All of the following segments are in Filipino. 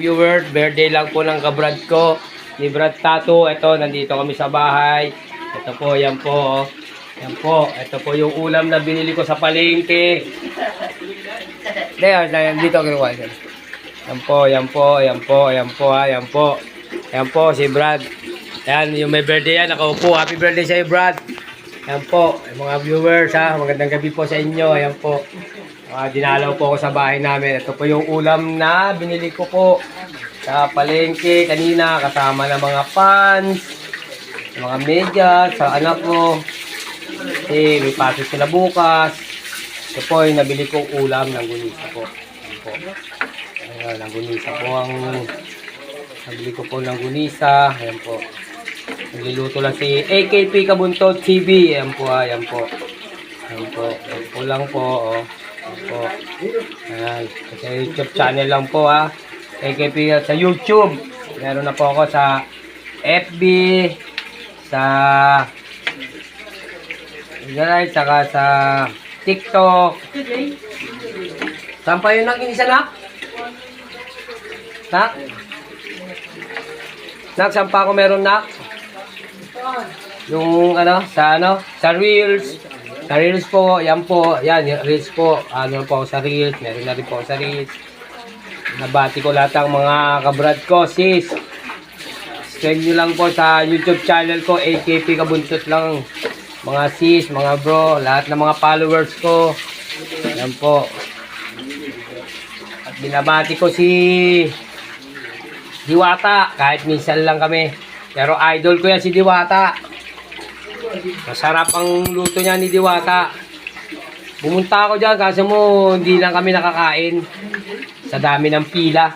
Viewers, birthday lang po ng kabrad ko ni Brad Tato. Ito, nandito kami sa bahay. Ito po, yan po. Yan po, ito po yung ulam na binili ko sa palengke. Dito kinuha. Yan po, yan po, yan po, yan po, yan po. Yan po, si Brad. Yan, yung may birthday yan, nakaupo. Happy birthday sa iyo, Brad. Yan po, mga viewers ha. Magandang gabi po sa inyo. Yan po. Dinalaw po ako sa bahay namin. Ito po yung ulam na binili ko po sa palengke kanina kasama ng mga fans, mga medyas, sa anak ko. May pasok sila bukas. Ito po yung nabili kong ulam ng gunisa po. Ayan po. Ayan, ng gunisa po ang nabili ko po ng gunisa. Ayan po. Nagluluto lang si AKP Kabuntot TV. Ayan po, ayan po. Ayan po. Ayan po lang po. Oh. Ayan po. Ayan. Sa YouTube channel lang po ha. AKP sa YouTube. Meron na po ako sa FB. Sa saka sa TikTok. Saan pa yun nakinisa na? Nak? Nak, saan pa ako meron nak? Yung sa Reels. Sa Reels po, yan po. Yan, Reels po. Ano po sa Reels. Meron na rin po sa Reels. Nabati ko lahat ng mga kabrad ko, sis. Subscribe nyo lang po sa YouTube channel ko, AKP Kabuntot lang. Mga sis, mga bro, lahat ng mga followers ko. Yan po. At binabati ko si Diwata. Kahit minsan lang kami. Pero idol ko yan si Diwata. Masarap ang luto niya ni Diwata. Pumunta ako dyan kasi mo hindi lang kami nakakain. Sa dami ng pila.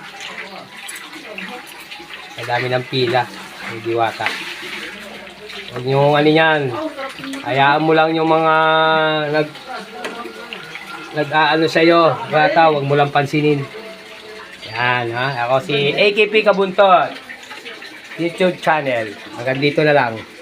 Sa dami ng pila ni Diwata. Huwag yung ano yan. Hayaan mo lang yung mga nag-aano sa'yo. Diwata, huwag mo lang pansinin. Yan ha. Ako si AKP Kabuntot. YouTube channel. Hanggang dito na lang.